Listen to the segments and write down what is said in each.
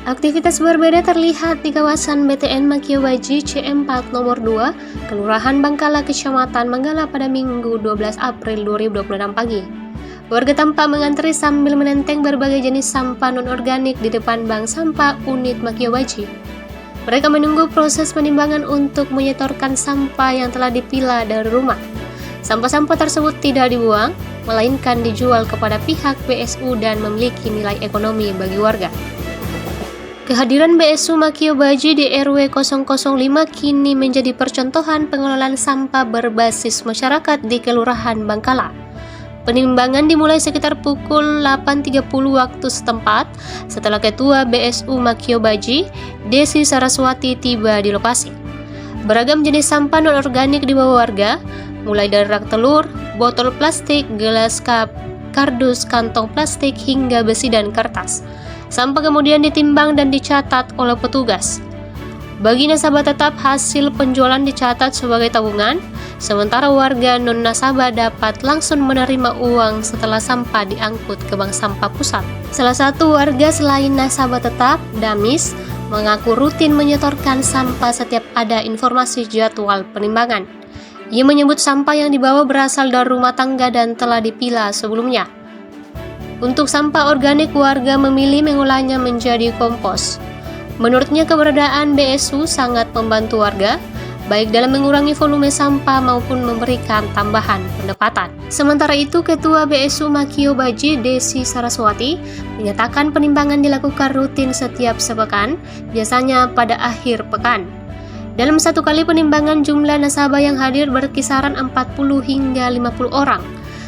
Aktivitas berbeda terlihat di kawasan BTN Makiobaji C4 nomor 2, Kelurahan Bangkala, Kecamatan Manggala pada Minggu 12 April 2026 pagi. Warga tampak mengantri sambil menenteng berbagai jenis sampah non-organik di depan bank sampah unit Makiobaji. Mereka menunggu proses penimbangan untuk menyetorkan sampah yang telah dipilah dari rumah. Sampah-sampah tersebut tidak dibuang, melainkan dijual kepada pihak BSU dan memiliki nilai ekonomi bagi warga. Kehadiran BSU Makiobaji di RW 005 kini menjadi percontohan pengelolaan sampah berbasis masyarakat di Kelurahan Bangkala. Penimbangan dimulai sekitar pukul 8.30 waktu setempat setelah Ketua BSU Makiobaji, Desi Saraswati, tiba di lokasi. Beragam jenis sampah non-organik dibawa warga, mulai dari rak telur, botol plastik, gelas cup, kardus, kantong plastik, hingga besi dan kertas. Sampah kemudian ditimbang dan dicatat oleh petugas. Bagi nasabah tetap, hasil penjualan dicatat sebagai tabungan, sementara warga non-nasabah dapat langsung menerima uang setelah sampah diangkut ke bank sampah pusat. Salah satu warga selain nasabah tetap, Damis, mengaku rutin menyetorkan sampah setiap ada informasi jadwal penimbangan. Ia menyebut sampah yang dibawa berasal dari rumah tangga dan telah dipilah sebelumnya. Untuk sampah organik, warga memilih mengolahnya menjadi kompos. Menurutnya, keberadaan BSU sangat membantu warga, baik dalam mengurangi volume sampah maupun memberikan tambahan pendapatan. Sementara itu, Ketua BSU Makiobaji, Desi Saraswati, menyatakan penimbangan dilakukan rutin setiap sepekan, biasanya pada akhir pekan. Dalam satu kali penimbangan, jumlah nasabah yang hadir berkisaran 40 hingga 50 orang.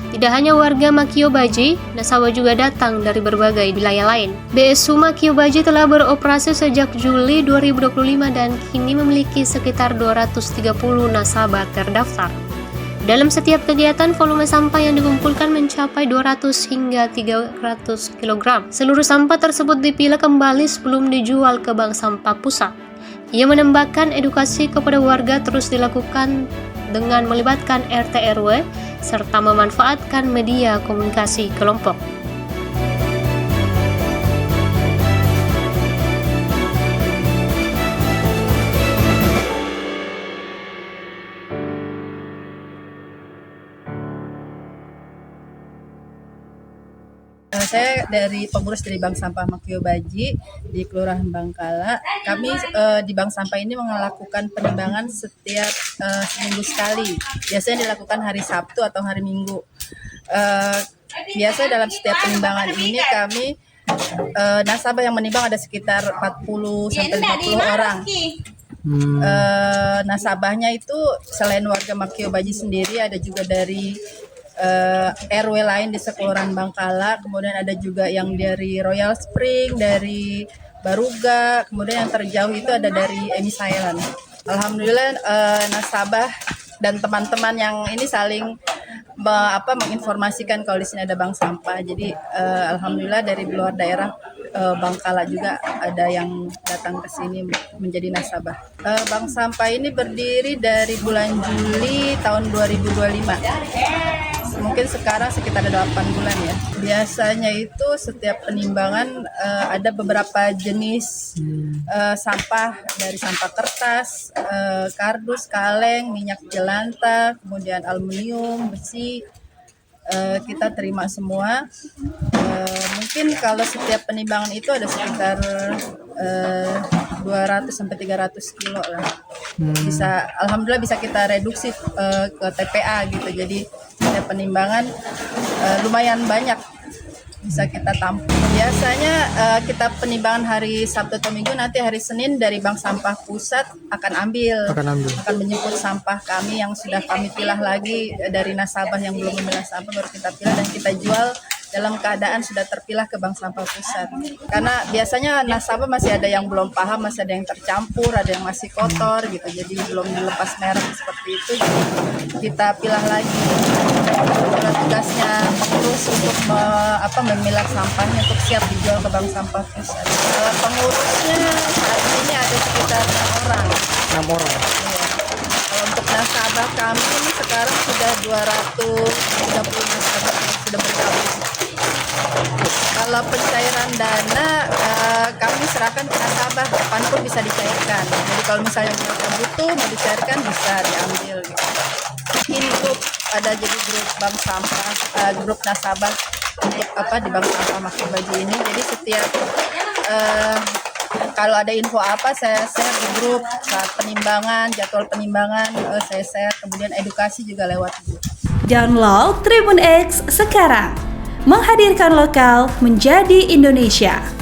Tidak hanya warga Makiobaji, nasabah juga datang dari berbagai wilayah lain. BSU Makiobaji telah beroperasi sejak Juli 2025 dan kini memiliki sekitar 230 nasabah terdaftar. Dalam setiap kegiatan, volume sampah yang dikumpulkan mencapai 200 hingga 300 kg. Seluruh sampah tersebut dipilah kembali sebelum dijual ke bank sampah pusat. Ia menambahkan edukasi kepada warga terus dilakukan dengan melibatkan RT RW serta memanfaatkan media komunikasi kelompok. Saya dari pengurus dari Bank Sampah Makiobaji di Kelurahan Bangkala. Kami di Bank Sampah ini melakukan penimbangan setiap seminggu sekali. Biasanya dilakukan hari Sabtu atau hari Minggu. Biasa dalam setiap penimbangan ini kami nasabah yang menimbang ada sekitar 40 sampai 50 orang. Nasabahnya itu selain warga Makiobaji sendiri, ada juga dari RW lain di Kelurahan Bangkala, kemudian ada juga yang dari Royal Spring, dari Baruga, kemudian yang terjauh itu ada dari Emis Island. Alhamdulillah nasabah dan teman-teman yang ini saling menginformasikan kalau di sini ada bank sampah. Jadi alhamdulillah dari luar daerah Bangkala juga ada yang datang ke sini menjadi nasabah. Bank sampah ini berdiri dari bulan Juli tahun 2025. Mungkin sekarang sekitar 8 bulan ya. Biasanya itu setiap penimbangan ada beberapa jenis sampah, dari sampah kertas, kardus, kaleng, minyak jelantah, kemudian aluminium, besi, kita terima semua. Mungkin kalau setiap penimbangan itu ada sekitar 200 sampai 300 kilo lah. Alhamdulillah bisa kita reduksi ke TPA gitu. Jadi setiap penimbangan lumayan banyak bisa kita tampung. Biasanya kita penimbangan hari Sabtu atau Minggu, nanti hari Senin dari Bank Sampah Pusat akan menjemput sampah kami yang sudah kami pilah lagi dari nasabah yang belum memilah sampah, baru kita pilah dan kita jual dalam keadaan sudah terpilah ke Bank Sampah Pusat. Karena biasanya nasabah masih ada yang belum paham, masih ada yang tercampur, ada yang masih kotor gitu, jadi belum dilepas merek seperti itu, jadi kita pilah lagi. Tugasnya terus untuk memilah sampahnya untuk siap dijual ke Bank Sampah Pusat. Pengurusnya saat ini ada sekitar 6 orang. 6 orang. Iya. Kalau untuk nasabah kami ini sekarang sudah 230 nasabah yang sudah bergabung. Kalau pencairan dana kami serahkan kan ke nasabah, kapanpun bisa dicairkan. Jadi kalau misalnya mereka butuh mau dicairkan bisa diambil gitu. Ini grup ada jadi grup bank sampah, grup nasabah untuk di bank sampah Makyo Baji ini. Jadi setiap kalau ada info apa saya share di grup, saat penimbangan, jadwal penimbangan saya share, kemudian edukasi juga lewat grup. Download Tribun X sekarang, menghadirkan lokal menjadi Indonesia.